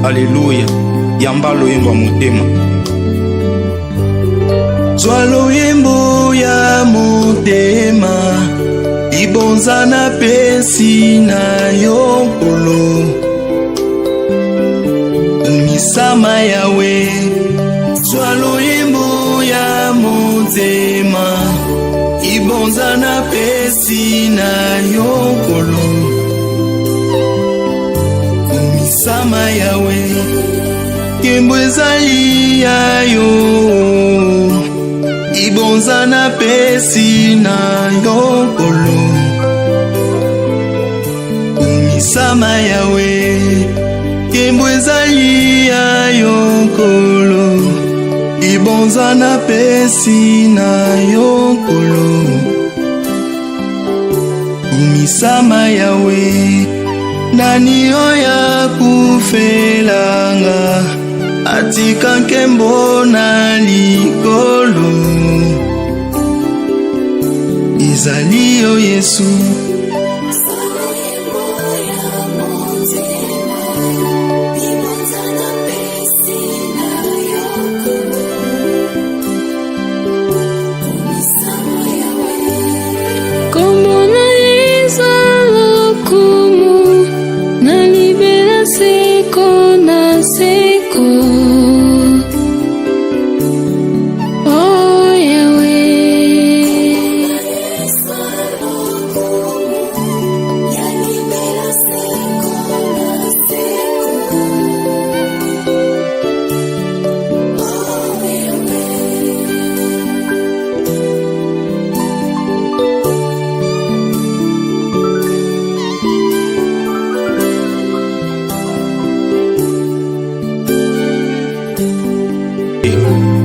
Alléluia. Yamba loyembo motema. Zwa loyembo ya motema, ibonza na pesi na yokolo. Umisama yawe. Zwa loyembo ya motema, ibonza na pesi na yokolo. Umisama yawe. Kembo ezali yayo, ibonza na pesi na yokolo. Umisama yawe. Kembo ezali yayo kolo, ibonza na pesi na yokolo. Umisama yawe. Nani oya kufelanga, atika nkembo na likolo. Ezali yo Yesu.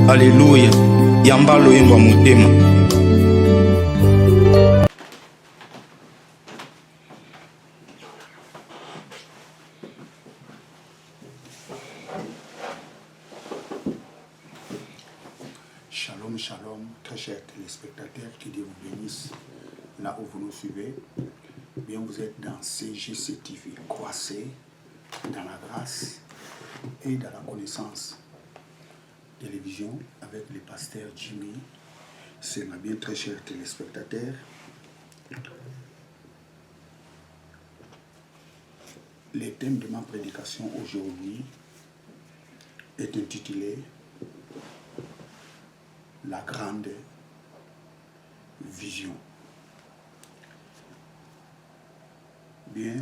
Alléluia. Yamba loyembo motema. Shalom, shalom, très chers téléspectateurs, que Dieu vous bénisse là où vous nous suivez. Bien, vous êtes dans CGC TV, croissez dans la grâce et dans la connaissance. Télévision avec le pasteur Jimmy. C'est ma bien très chers téléspectateurs. Le thème de ma prédication aujourd'hui est intitulé La grande vision. Bien,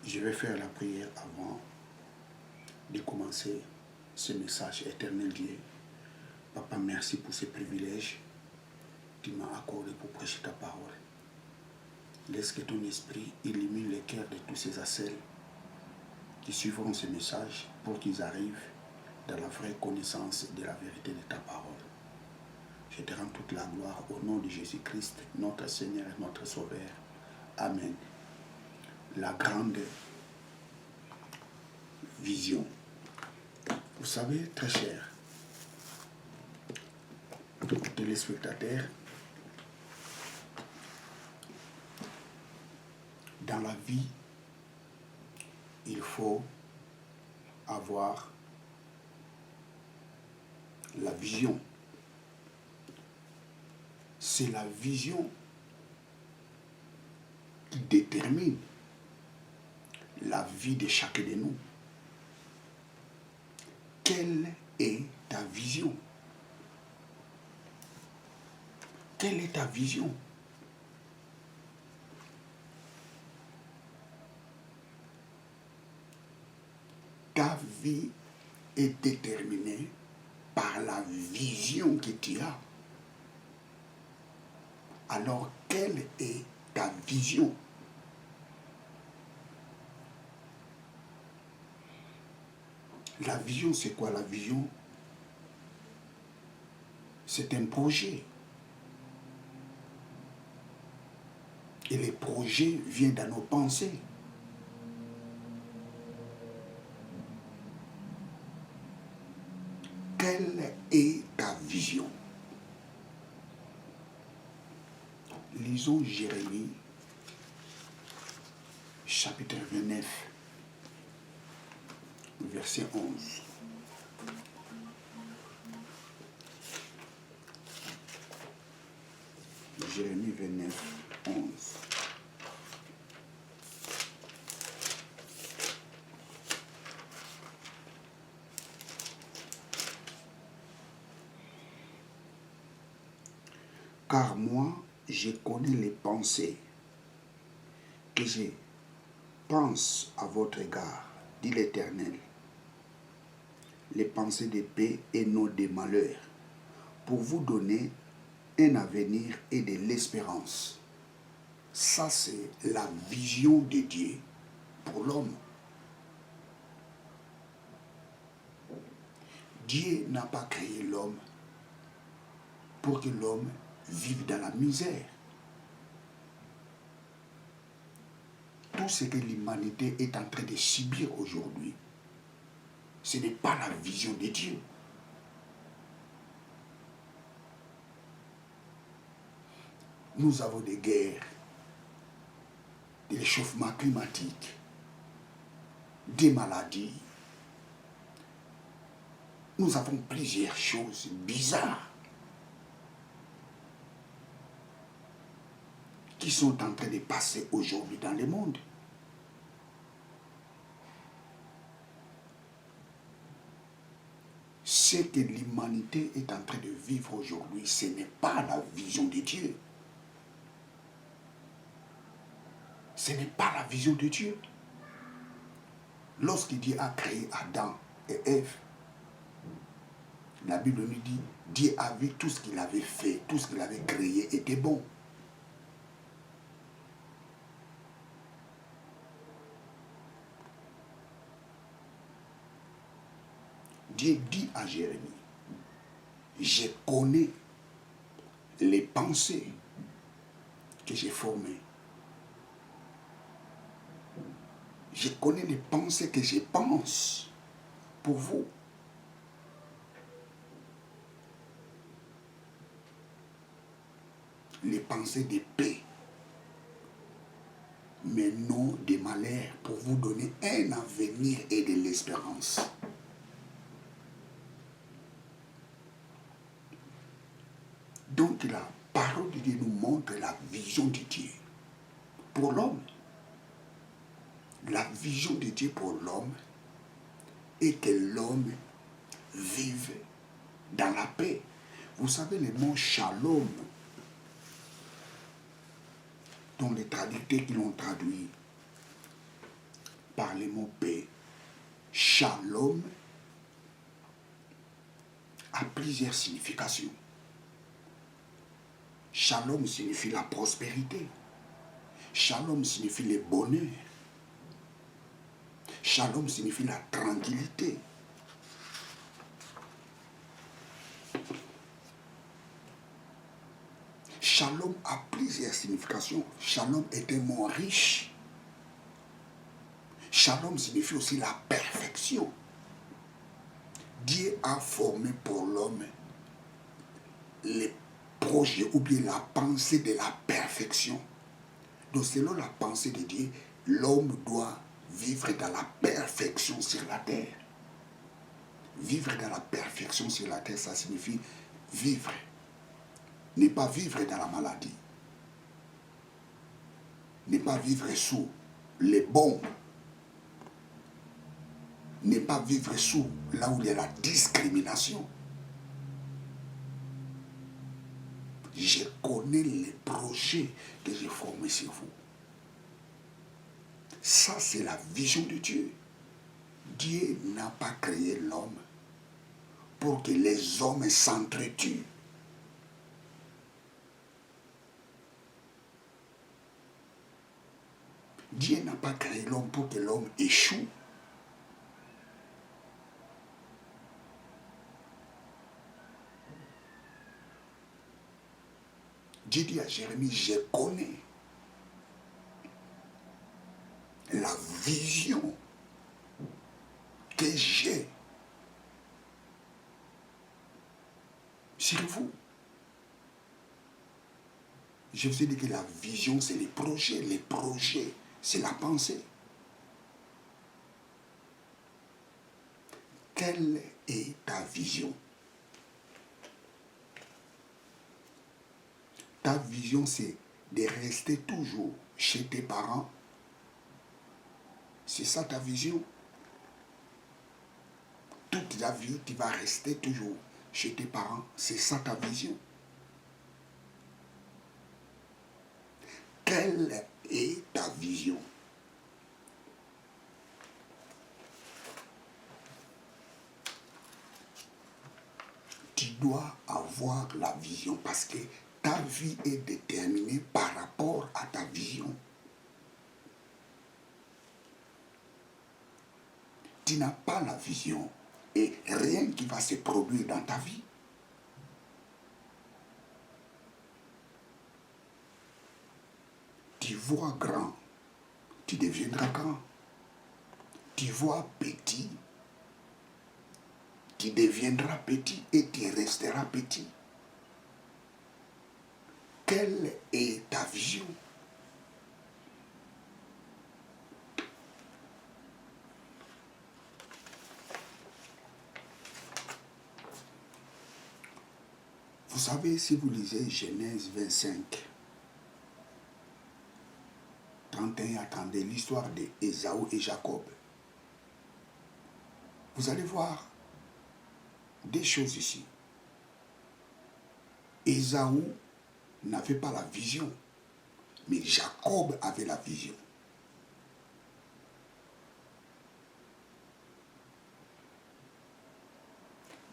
je vais faire la prière avant de commencer ce message. Éternel Dieu, Papa, merci pour ce privilège que tu m'as accordé pour prêcher ta parole. Laisse que ton esprit illumine les cœurs de tous ces accels qui suivront ce message pour qu'ils arrivent dans la vraie connaissance de la vérité de ta parole. Je te rends toute la gloire au nom de Jésus-Christ, notre Seigneur et notre Sauveur. Amen. La grande vision. Vous savez, très chers téléspectateurs, dans la vie, il faut avoir la vision. C'est la vision qui détermine la vie de chacun de nous. Quelle est ta vision? Quelle est ta vision? Ta vie est déterminée par la vision que tu as. Alors, quelle est ta vision? La vision, c'est quoi la vision? C'est un projet. Et les projets viennent dans nos pensées. Quelle est ta vision? Lisons Jérémie, chapitre 29, verset 11. Jérémie 29, 11. Car moi, je connais les pensées que je pense à votre égard, dit l'Éternel, les pensées de paix et non de malheur, pour vous donner un avenir et de l'espérance. Ça, c'est la vision de Dieu pour l'homme. Dieu n'a pas créé l'homme pour que l'homme vive dans la misère. Tout ce que l'humanité est en train de subir aujourd'hui, ce n'est pas la vision de Dieu. Nous avons des guerres, des réchauffements climatiques, des maladies. Nous avons plusieurs choses bizarres qui sont en train de passer aujourd'hui dans le monde. Ce que l'humanité est en train de vivre aujourd'hui, ce n'est pas la vision de Dieu. Ce n'est pas la vision de Dieu. Lorsque Dieu a créé Adam et Ève, la Bible nous dit, Dieu a vu tout ce qu'il avait fait, tout ce qu'il avait créé était bon. Dieu dit à Jérémie, je connais les pensées que j'ai formées. Je connais les pensées que je pense pour vous. Les pensées de paix, mais non de malheur, pour vous donner un avenir et de l'espérance. Donc la parole de Dieu nous montre la vision de Dieu pour l'homme. La vision de Dieu pour l'homme est que l'homme vive dans la paix. Vous savez le mot shalom, dont les traducteurs qui l'ont traduit par le mot paix, shalom a plusieurs significations. Shalom signifie la prospérité. Shalom signifie le bonheur. Shalom signifie la tranquillité. Shalom a plusieurs significations. Shalom est un mot riche. Shalom signifie aussi la perfection. Dieu a formé pour l'homme les projets ou bien la pensée de la perfection. Donc selon la pensée de Dieu, l'homme doit vivre dans la perfection sur la terre. Vivre dans la perfection sur la terre, ça signifie vivre. Ne pas vivre dans la maladie. Ne pas vivre sous les bombes. Ne pas vivre sous là où il y a la discrimination. Je connais les projets que j'ai formés sur vous. Ça, c'est la vision de Dieu. Dieu n'a pas créé l'homme pour que les hommes s'entretuent. Dieu n'a pas créé l'homme pour que l'homme échoue. Dieu dit à Jérémie, je connais la vision que j'ai sur vous. Je vous ai dit que la vision, c'est les projets, c'est la pensée. quelle est ta vision? Ta vision, c'est de rester toujours chez tes parents. C'est ça ta vision? Toute ta vie, tu vas rester toujours chez tes parents. C'est ça ta vision? Quelle est ta vision? Tu dois avoir la vision parce que ta vie est déterminée par rapport à ta vision. Tu n'as pas la vision et rien qui va se produire dans ta vie. Tu vois grand, tu deviendras grand. Tu vois petit, tu deviendras petit et tu resteras petit. Quelle est ta vision? Vous savez, si vous lisez Genèse 25, 31 à 32, l'histoire d'Ésaü et Jacob, vous allez voir des choses ici. Ésaü n'avait pas la vision, mais Jacob avait la vision.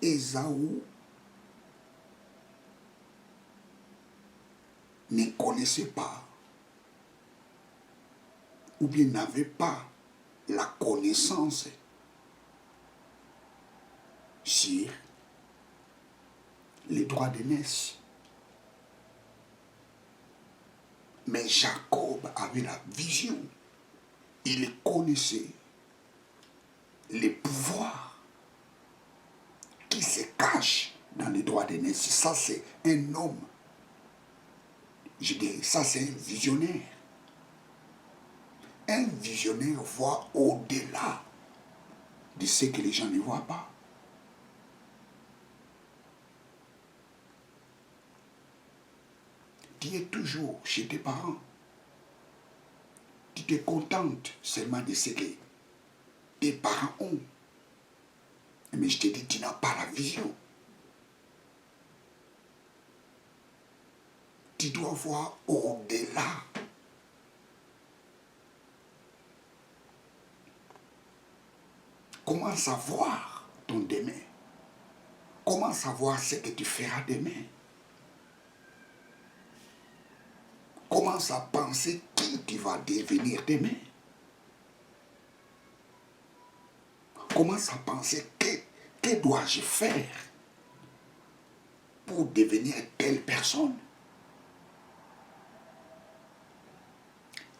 Ésaü ne connaissait pas ou bien n'avait pas la connaissance sur les droits d'aînesse. Mais Jacob avait la vision. Il connaissait les pouvoirs qui se cachent dans les droits d'aînesse. Ça, c'est un homme. Je dirais, ça, c'est un visionnaire. Un visionnaire voit au-delà de ce que les gens ne voient pas. Tu es toujours chez tes parents. Tu te contentes seulement de ce que tes parents ont. Mais je te dis, tu n'as pas la vision. Tu dois voir au-delà. Comment savoir ton demain? Comment savoir ce que tu feras demain? Commence à penser qui tu vas devenir demain. Commence à penser que dois-je faire pour devenir telle personne.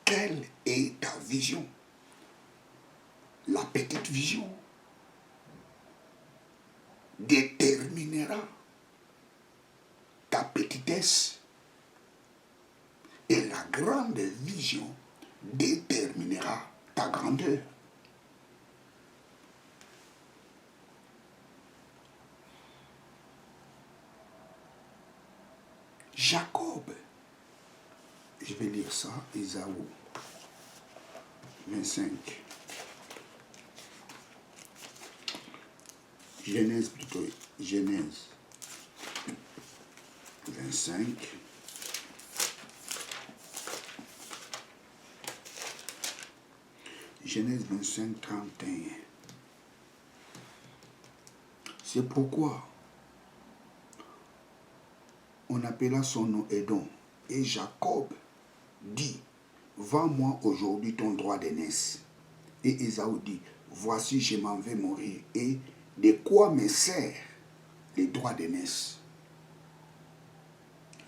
Quelle est ta vision? La petite vision déterminera ta petitesse. Et la grande vision déterminera ta grandeur. Jacob, je vais lire ça, Ésaü 25. Genèse plutôt, Genèse 25. Genèse 25, 31. C'est pourquoi on appela son nom Édom. Et Jacob dit, vends-moi aujourd'hui ton droit d'aînesse. Et Ésaü dit, voici je m'en vais mourir. Et de quoi me sert les droits d'aînesse?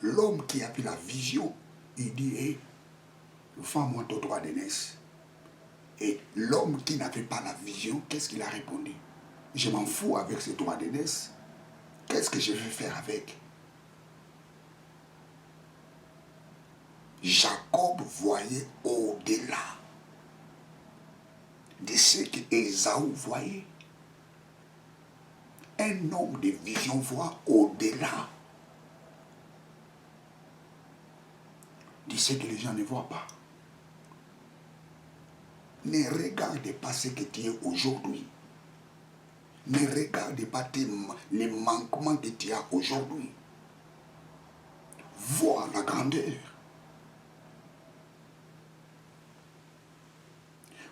L'homme qui a pris la vision, il dit, hey, vends-moi ton droit d'aînesse. Et l'homme qui n'avait pas la vision, qu'est-ce qu'il a répondu? Je m'en fous avec ce droit d'aînesse. Qu'est-ce que je vais faire avec? Jacob voyait au-delà de ce que Ésaü voyait. Un homme de vision voit au-delà de ce que les gens ne voient pas. Ne regarde pas ce que tu es aujourd'hui. Ne regarde pas les manquements que tu as aujourd'hui. Vois la grandeur.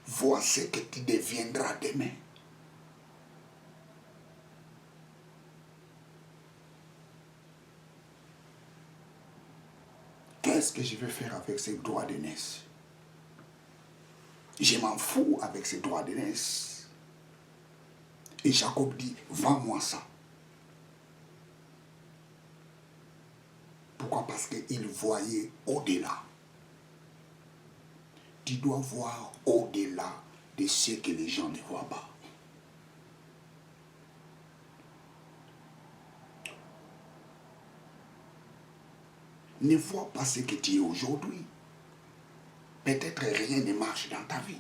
Vois ce que tu deviendras demain. Qu'est-ce que je vais faire avec ces droits d'aînesse? Je m'en fous avec ces droits d'aînesse. Et Jacob dit, vends-moi ça. Pourquoi? Parce qu'il voyait au-delà. Tu dois voir au-delà de ce que les gens ne voient pas. Ne vois pas ce que tu es aujourd'hui. Peut-être rien ne marche dans ta vie.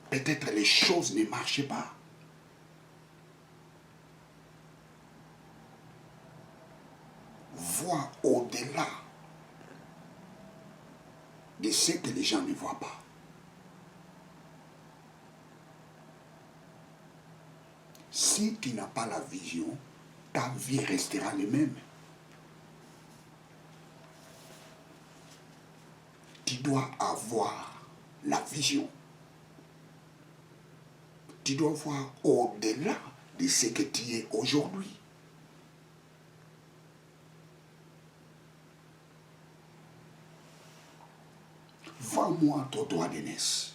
Peut-être les choses ne marchent pas. Vois au-delà de ce que les gens ne voient pas. Si tu n'as pas la vision, ta vie restera la même. Tu dois avoir la vision. Tu dois voir au-delà de ce que tu es aujourd'hui. Vends-moi ton droit d'aînesse.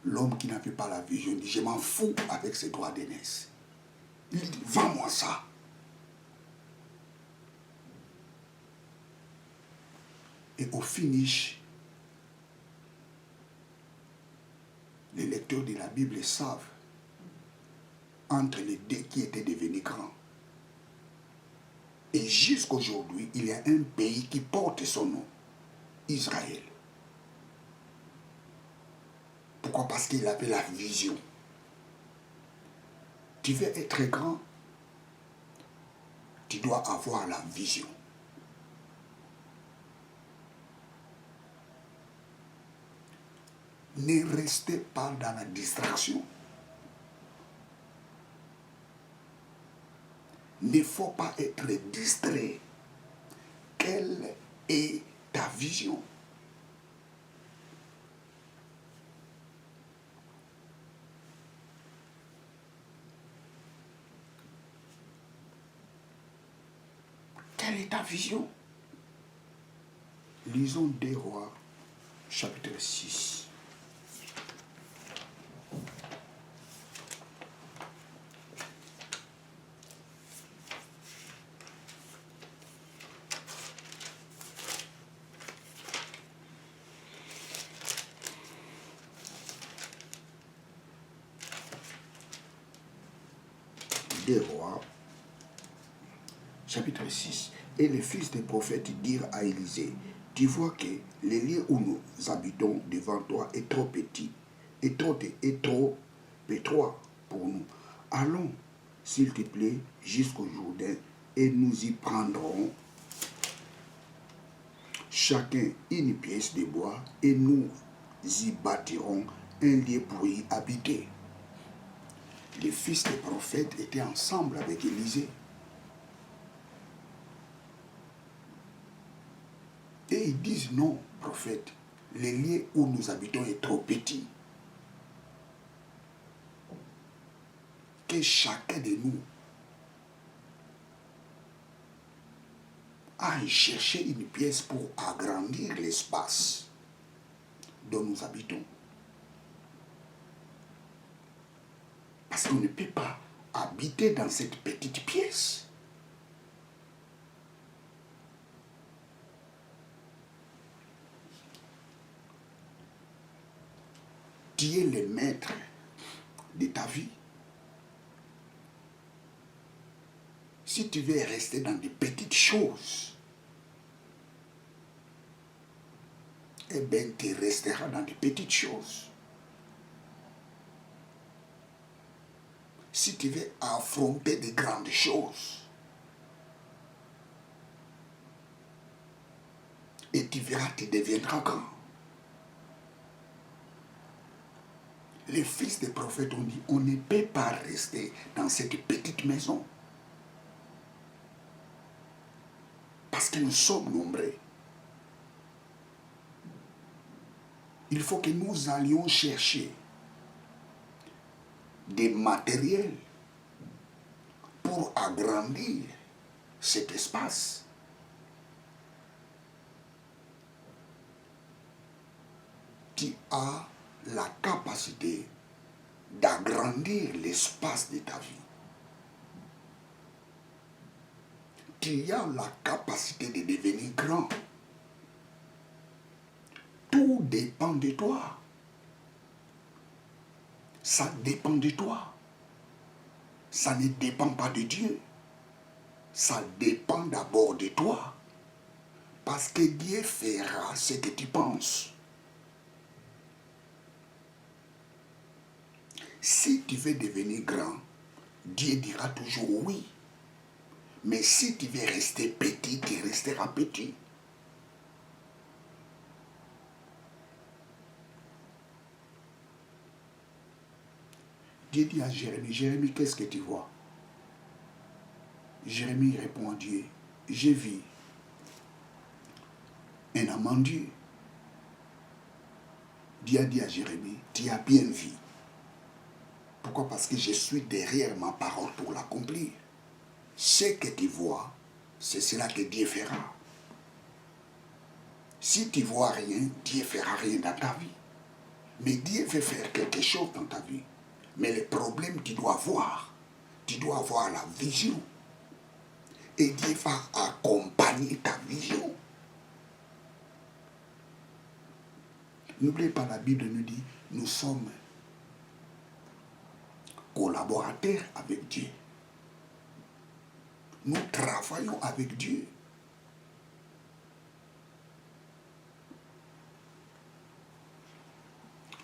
L'homme qui n'avait pas la vision dit, je m'en fous avec ses droits d'aînesse. Il dit, vends-moi ça. Et au finish, les lecteurs de la Bible savent entre les deux qui étaient devenus grands. Et jusqu'aujourd'hui, il y a un pays qui porte son nom, Israël. Pourquoi? Parce qu'il avait la vision. Tu veux être grand, tu dois avoir la vision. Ne restez pas dans la distraction. Il ne faut pas être distrait. Quelle est ta vision? Quelle est ta vision? Lisons 2 Rois, chapitre 6. 2 Rois, chapitre 6. Et les fils des prophètes dirent à Élisée, tu vois que le lieu où nous habitons devant toi est trop petit, est trop étroit pour nous. Allons, s'il te plaît, jusqu'au Jourdain, et nous y prendrons chacun une pièce de bois, et nous y bâtirons un lieu pour y habiter. Les fils des prophètes étaient ensemble avec Élisée. Et ils disent non, prophète, le lieu où nous habitons est trop petit. Que chacun de nous aille chercher une pièce pour agrandir l'espace dont nous habitons. Parce qu'on ne peut pas habiter dans cette petite pièce. Tu es le maître de ta vie. Si tu veux rester dans des petites choses, eh bien, tu resteras dans des petites choses. si tu veux affronter de grandes choses, et tu verras, tu deviendras grand. Les fils des prophètes ont dit, on ne peut pas rester dans cette petite maison. Parce que nous sommes nombreux. Il faut que nous allions chercher des matériels pour agrandir cet espace. Tu as la capacité d'agrandir l'espace de ta vie. Tu as la capacité de devenir grand. Tout dépend de toi. Ça dépend de toi. Ça ne dépend pas de Dieu. Ça dépend d'abord de toi. Parce que Dieu fera ce que tu penses. Si tu veux devenir grand, Dieu dira toujours oui. Mais si tu veux rester petit, tu resteras petit. Dieu dit à Jérémie, Jérémie, qu'est-ce que tu vois? Jérémie répond à Dieu, j'ai vu un amandier. Dieu a dit à Jérémie, tu as bien vu. Pourquoi? Parce que je suis derrière ma parole pour l'accomplir. Ce que tu vois, c'est cela que Dieu fera. Si tu ne vois rien, Dieu ne fera rien dans ta vie. Mais Dieu veut faire quelque chose dans ta vie. Mais le problème, tu dois avoir la vision. Et Dieu va accompagner ta vision. N'oubliez pas, la Bible nous dit, nous sommes collaborateurs avec Dieu. Nous travaillons avec Dieu.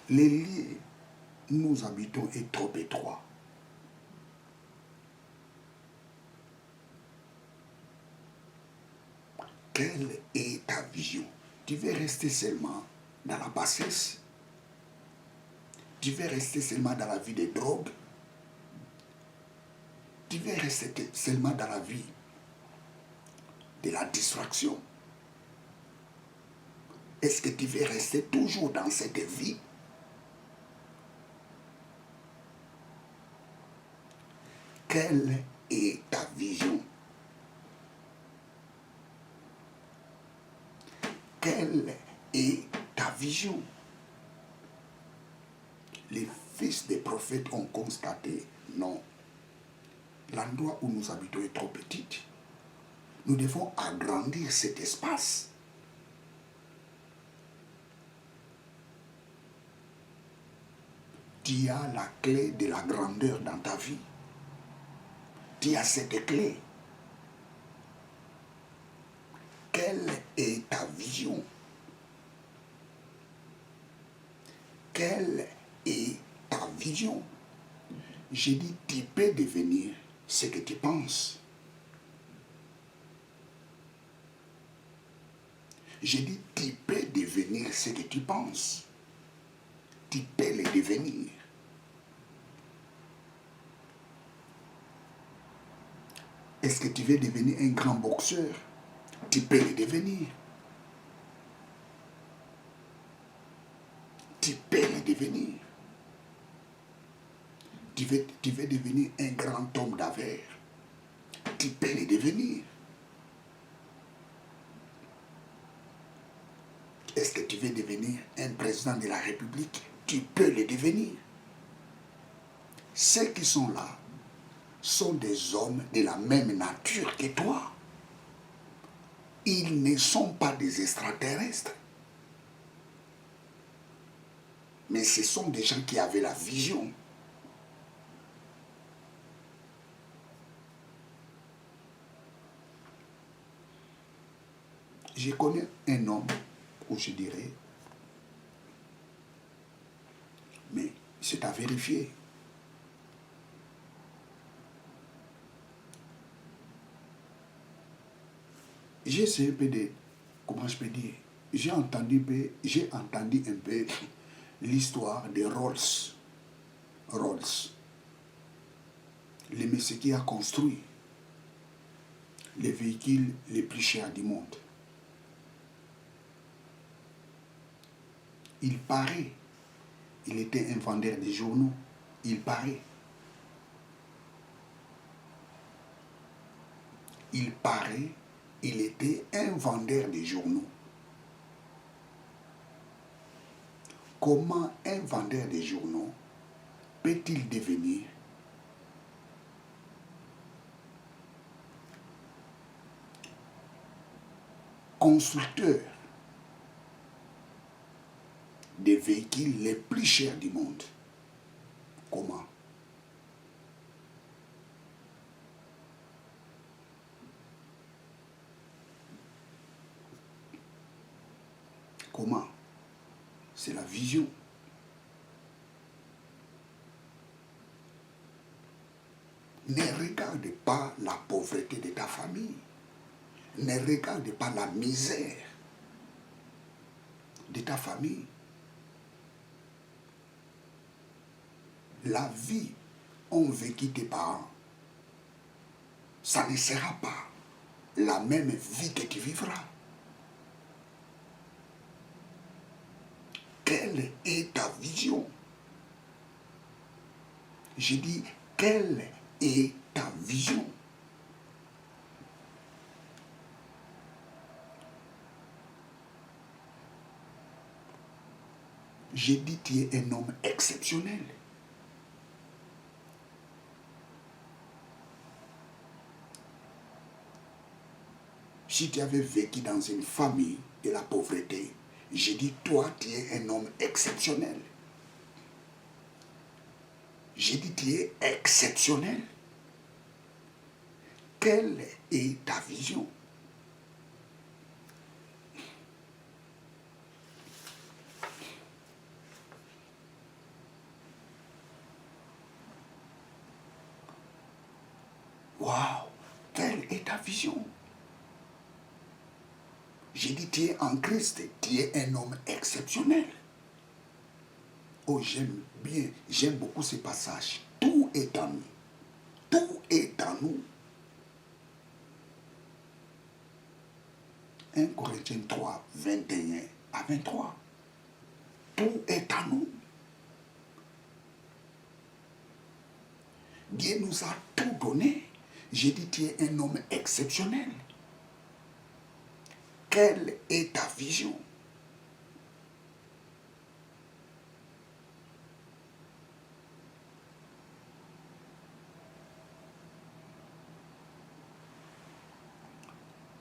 Les lieux où nous habitons est trop étroit. Quelle est ta vision? Tu veux rester seulement dans la bassesse? Tu veux rester seulement dans la vie des drogues? Tu veux rester seulement dans la vie de la distraction? Est-ce que tu veux rester toujours dans cette vie? Quelle est ta vision? Quelle est ta vision? Les fils des prophètes ont constaté, non, l'endroit où nous habitons est trop petit. Nous devons agrandir cet espace. Tu as la clé de la grandeur dans ta vie. Tu as cette clé. Quelle est ta vision? Quelle est ta vision? J'ai dit, tu peux devenir ce que tu penses. J'ai dit, tu peux devenir ce que tu penses. Tu peux le devenir. Est-ce que tu veux devenir un grand boxeur? Tu peux le devenir. Tu peux le devenir. Tu veux devenir un grand homme d'affaires. Tu peux le devenir. Est-ce que tu veux devenir un président de la République? Tu peux le devenir. Ceux qui sont là sont des hommes de la même nature que toi. Ils ne sont pas des extraterrestres. Mais ce sont des gens qui avaient la vision. Je connais un homme où je dirais, mais c'est à vérifier. j'ai essayé un peu de, comment je peux dire, j'ai entendu un peu l'histoire de Rolls. Le monsieur qui a construit les véhicules les plus chers du monde. Il paraît, il était un vendeur de journaux. Il paraît. Il était un vendeur de journaux. Comment un vendeur de journaux peut-il devenir constructeur des véhicules les plus chers du monde? Comment? Comment? C'est la vision. Ne regarde pas la pauvreté de ta famille. Ne regarde pas la misère de ta famille. La vie ont vécu tes parents. Ça ne sera pas la même vie que tu vivras. Quelle est ta vision? J'ai dit, quelle est ta vision? J'ai dit, tu es un homme exceptionnel. Si tu avais vécu dans une famille de la pauvreté, j'ai dit, toi, tu es un homme exceptionnel. J'ai dit, tu es exceptionnel. Quelle est ta vision? Waouh! Quelle est ta vision? J'ai dit, tu es en Christ, tu es un homme exceptionnel. Oh, j'aime beaucoup ce passage. Tout est en nous. Tout est en nous. 1 Corinthiens 3, 21 à 23. Tout est en nous. Dieu nous a tout donné. J'ai dit, tu es un homme exceptionnel. Quelle est ta vision?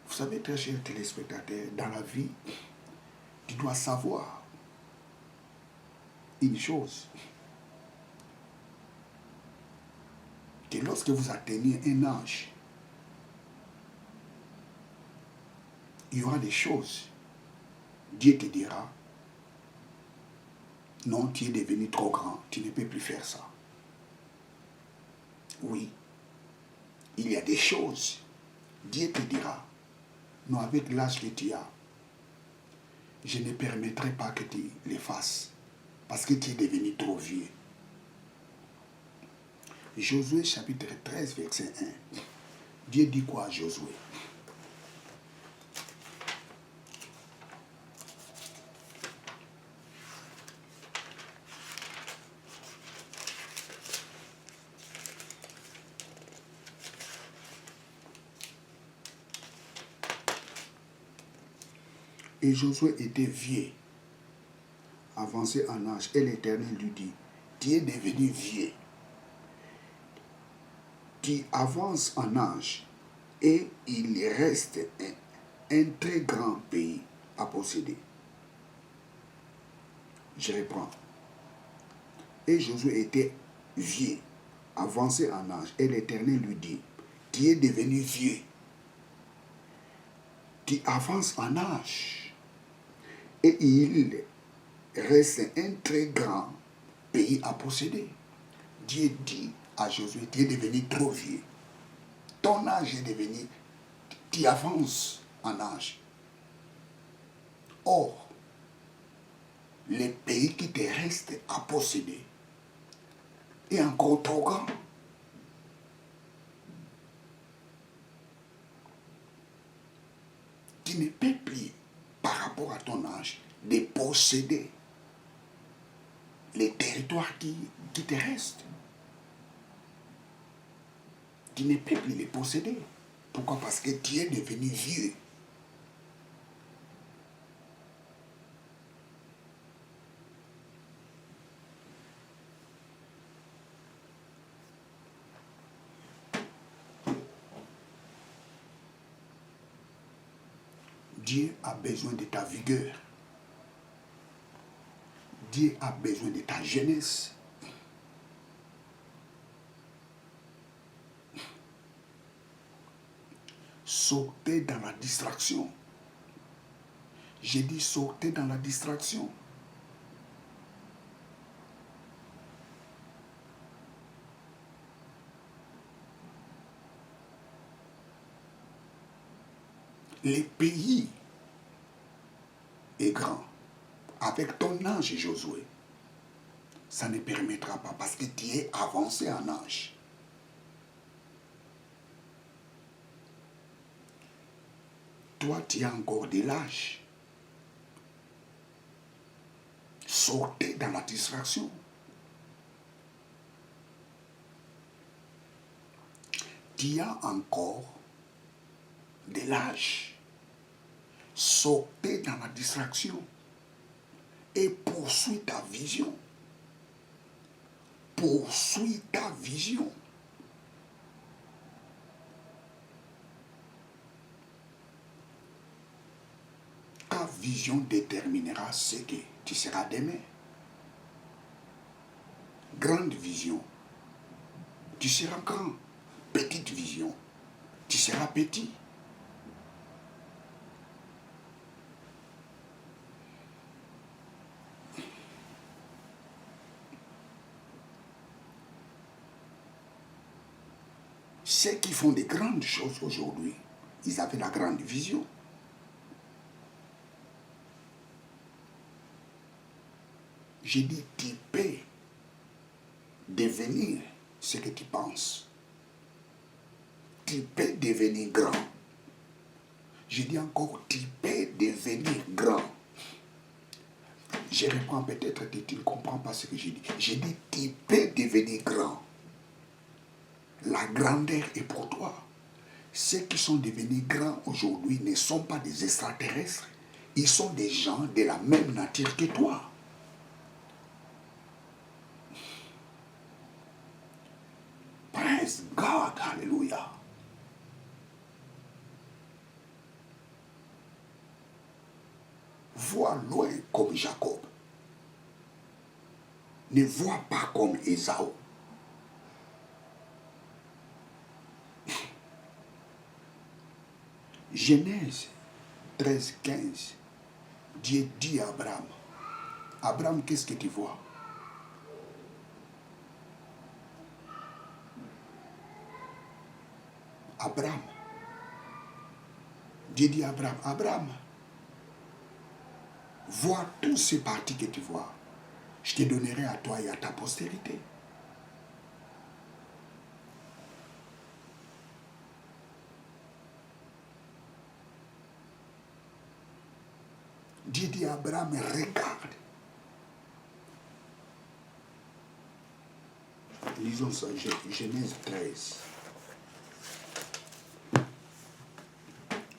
Vous savez, très chers téléspectateurs, dans la vie, tu dois savoir une chose. Que lorsque vous atteignez un âge, il y aura des choses. Dieu te dira, non, tu es devenu trop grand, tu ne peux plus faire ça. Oui, il y a des choses. Dieu te dira, non, avec l'âge que tu as, je ne permettrai pas que tu les fasses, parce que tu es devenu trop vieux. Josué chapitre 13, verset 1. Dieu dit quoi à Josué? Et Josué était vieux, avancé en âge, et l'Éternel lui dit, tu es devenu vieux, tu avances en âge, et il reste un très grand pays à posséder. Je reprends. Et Josué était vieux, avancé en âge, et l'Éternel lui dit, tu es devenu vieux, tu avances en âge, et il reste un très grand pays à posséder. Dieu dit à Josué, tu es devenu trop vieux. Ton âge est devenu, tu avances en ange. Or, les pays qui te restent à posséder est encore trop grand. Tu ne peux plus, par rapport à ton âge, de posséder les territoires qui te restent. Tu ne peux plus les posséder. Pourquoi? Parce que tu es devenu vieux. Dieu a besoin de ta vigueur. Dieu a besoin de ta jeunesse. Sortez dans la distraction. J'ai dit sortez dans la distraction. Le pays est grand. Avec ton âge, Josué, ça ne permettra pas parce que tu es avancé en âge. Toi, tu as encore de l'âge. Sortez dans la distraction. Tu as encore de l'âge. Sortez dans la distraction et poursuis ta vision. Poursuis ta vision. Ta vision déterminera ce que tu seras demain. Grande vision, tu seras grand. Petite vision, tu seras petit. Ceux qui font des grandes choses aujourd'hui, ils avaient la grande vision. J'ai dit, tu peux devenir ce que tu penses. Tu peux devenir grand. J'ai dit encore, tu peux devenir grand. Je reprends peut-être que tu ne comprends pas ce que j'ai dit. J'ai dit, tu peux devenir grand. La grandeur est pour toi. Ceux qui sont devenus grands aujourd'hui ne sont pas des extraterrestres. Ils sont des gens de la même nature que toi. Praise God, hallelujah. Vois loin comme Jacob. Ne vois pas comme Ésaü. Genèse 13, 15. Dieu dit à Abraham, Abraham, qu'est-ce que tu vois? Abraham. Dieu dit à Abraham, Abraham, vois tous ces parties que tu vois. Je te donnerai à toi et à ta postérité. Dieu dit à Abraham, regarde. Lisons ça, Genèse 13.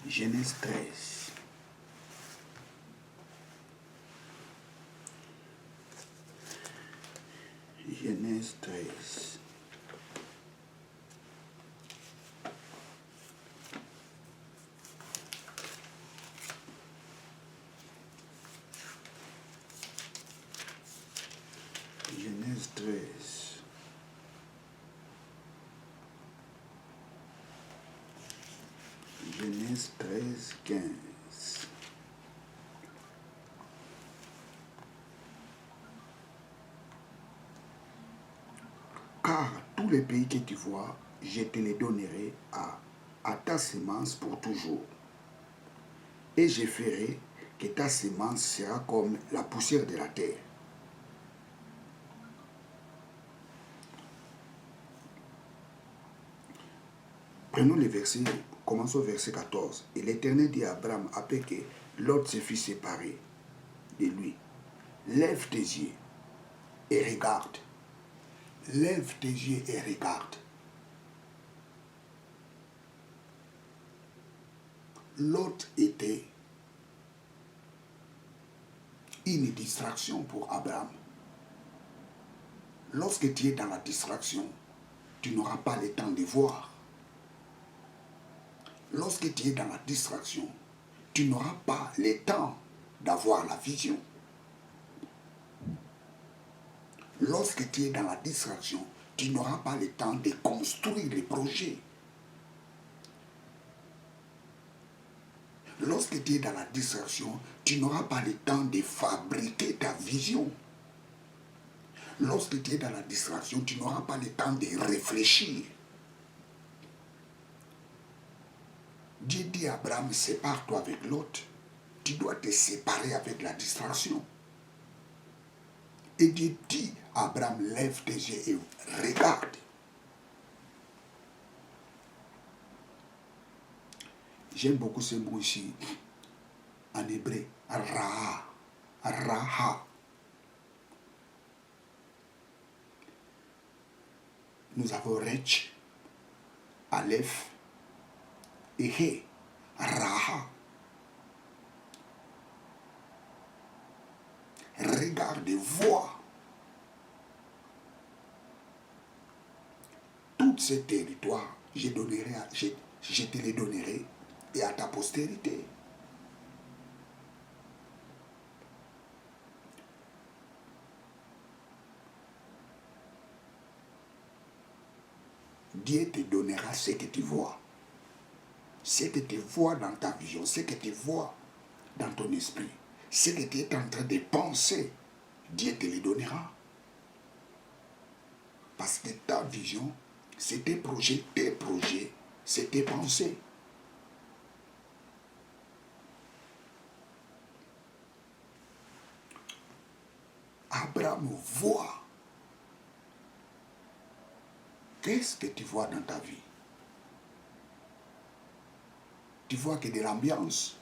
Genèse 13. Genèse 13. Genèse 13. Genèse 13, 15. Car tous les pays que tu vois, je te les donnerai à ta semence pour toujours. Et je ferai que ta semence sera comme la poussière de la terre. Prenons les versets, commençons au verset 14. Et l'Éternel dit à Abraham, après que Lot se fut séparé de lui, lève tes yeux et regarde. Lève tes yeux et regarde. Lot était une distraction pour Abraham. Lorsque tu es dans la distraction, tu n'auras pas le temps de voir. Lorsque tu es dans la distraction, tu n'auras pas le temps d'avoir la vision. Lorsque tu es dans la distraction, tu n'auras pas le temps de construire les projets. Lorsque tu es dans la distraction, tu n'auras pas le temps de fabriquer ta vision. Lorsque tu es dans la distraction, tu n'auras pas le temps de réfléchir. Dieu dit à Abraham, sépare-toi avec l'autre. Tu dois te séparer avec la distraction. Et Dieu dit à Abraham, lève tes yeux et regarde. J'aime beaucoup ce mot ici, en hébreu, Raha. Raha. Nous avons Rech, Aleph et He. Raha. Regarde, vois. Tous ces territoires, je te les donnerai et à ta postérité. Dieu te donnera ce que tu vois. Ce que tu vois dans ta vision, ce que tu vois dans ton esprit, ce que tu es en train de penser, Dieu te le donnera. Parce que ta vision, c'est tes projets, c'est tes pensées. Abraham voit. Qu'est-ce que tu vois dans ta vie? Tu vois que de l'ambiance.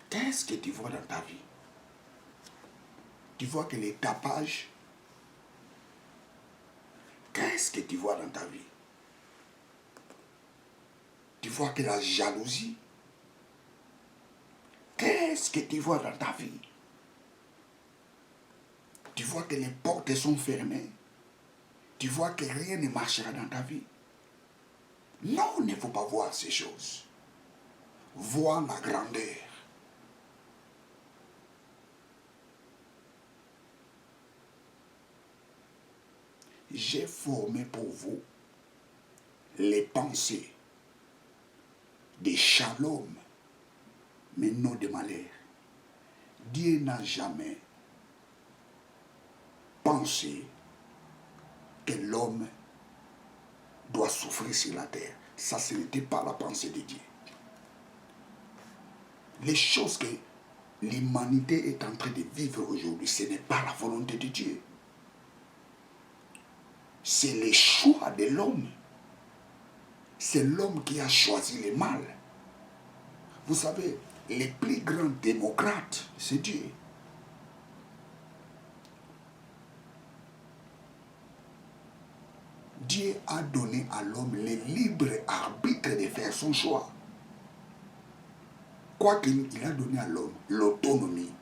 Qu'est-ce que tu vois dans ta vie? Tu vois que les tapages. Qu'est-ce que tu vois dans ta vie? Tu vois que la jalousie. Qu'est-ce que tu vois dans ta vie? Tu vois que les portes sont fermées. Tu vois que rien ne marchera dans ta vie. Non, il ne faut pas voir ces choses. Vois la grandeur. J'ai formé pour vous les pensées de shalom, mais non de malheur. Dieu n'a jamais pensé que l'homme doit souffrir sur la terre. Ça, ce n'était pas la pensée de Dieu. Les choses que l'humanité est en train de vivre aujourd'hui, ce n'est pas la volonté de Dieu. C'est le choix de l'homme. C'est l'homme qui a choisi le mal. Vous savez, les plus grands démocrates, c'est Dieu. Dieu a donné à l'homme le libre arbitre de faire son choix. Quoiqu'il a donné à l'homme l'autonomie,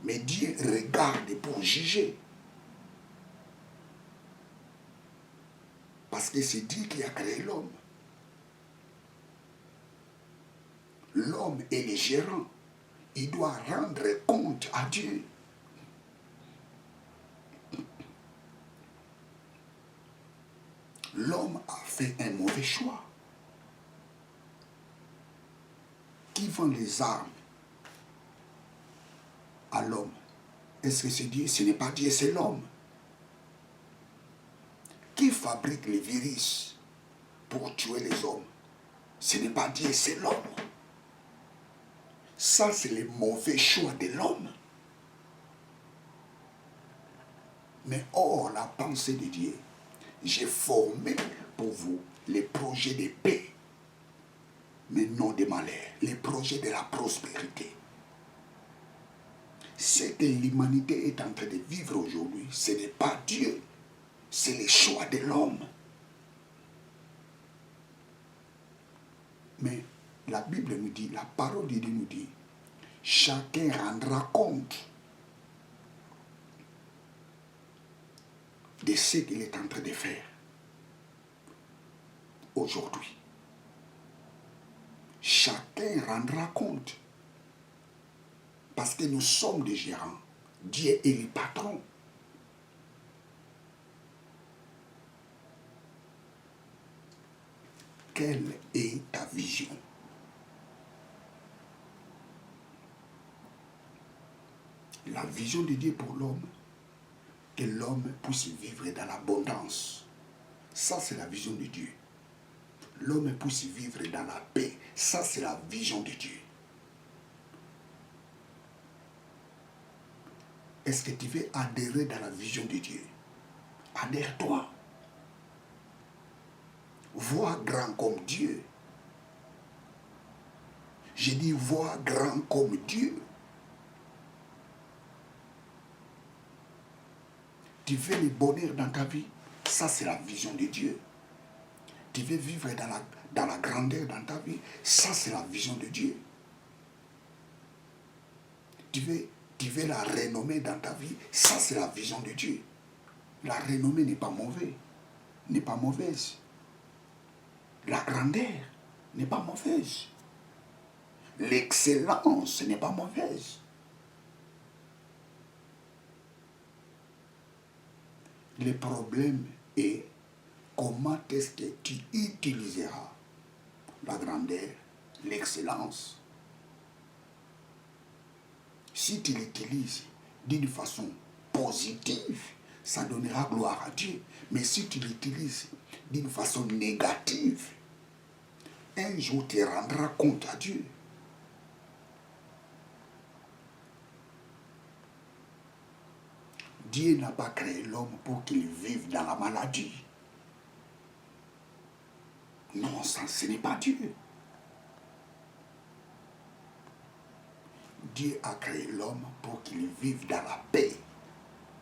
mais Dieu regarde pour juger. Parce que c'est Dieu qui a créé l'homme. L'homme est le gérant. Il doit rendre compte à Dieu. L'homme a fait un mauvais choix. Qui vend les armes à l'homme? Est-ce que c'est Dieu? Ce n'est pas Dieu, c'est l'homme. Qui fabrique les virus pour tuer les hommes. Ce n'est pas Dieu, c'est l'homme. Ça, c'est le mauvais choix de l'homme. Mais or, la pensée de Dieu, j'ai formé pour vous les projets de paix, mais non de malheur, les projets de la prospérité. Ce que l'humanité est en train de vivre aujourd'hui, ce n'est pas Dieu, c'est le choix de l'homme. Mais la Bible nous dit, la parole de Dieu nous dit, chacun rendra compte de ce qu'il est en train de faire aujourd'hui. Chacun rendra compte. Parce que nous sommes des gérants. Dieu est le patron. Quelle est ta vision? La vision de Dieu pour l'homme, que l'homme puisse vivre dans l'abondance. Ça, c'est la vision de Dieu. L'homme puisse vivre dans la paix. Ça, c'est la vision de Dieu. Est-ce que tu veux adhérer dans la vision de Dieu? Adhère-toi. Vois grand comme Dieu. J'ai dit vois grand comme Dieu. Tu veux le bonheur dans ta vie? Ça, c'est la vision de Dieu. Tu veux vivre dans la grandeur dans ta vie? Ça, c'est la vision de Dieu. Tu veux la renommée dans ta vie? Ça, c'est la vision de Dieu. La renommée n'est pas mauvaise. N'est pas mauvaise. La grandeur n'est pas mauvaise. L'excellence n'est pas mauvaise. Le problème est comment est-ce que tu utiliseras la grandeur, l'excellence. Si tu l'utilises d'une façon positive, ça donnera gloire à Dieu. Mais si tu l'utilises d'une façon négative, un jour tu rendras compte à Dieu. Dieu n'a pas créé l'homme pour qu'il vive dans la maladie. Non, ça, ce n'est pas Dieu. Dieu a créé l'homme pour qu'il vive dans la paix,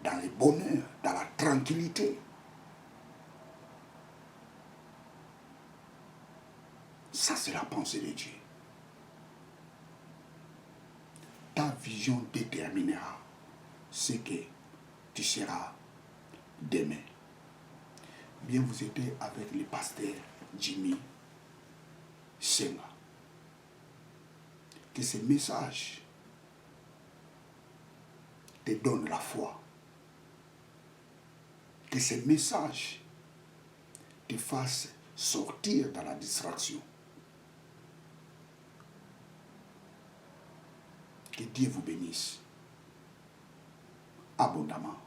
dans le bonheur, dans la tranquillité. Ça, c'est la pensée de Dieu. Ta vision déterminera ce que tu seras demain. Bien, vous êtes avec le pasteur Jimmy Senga. Que ce message te donne la foi. Que ce message te fasse sortir de la distraction. Que Dieu vous bénisse abondamment.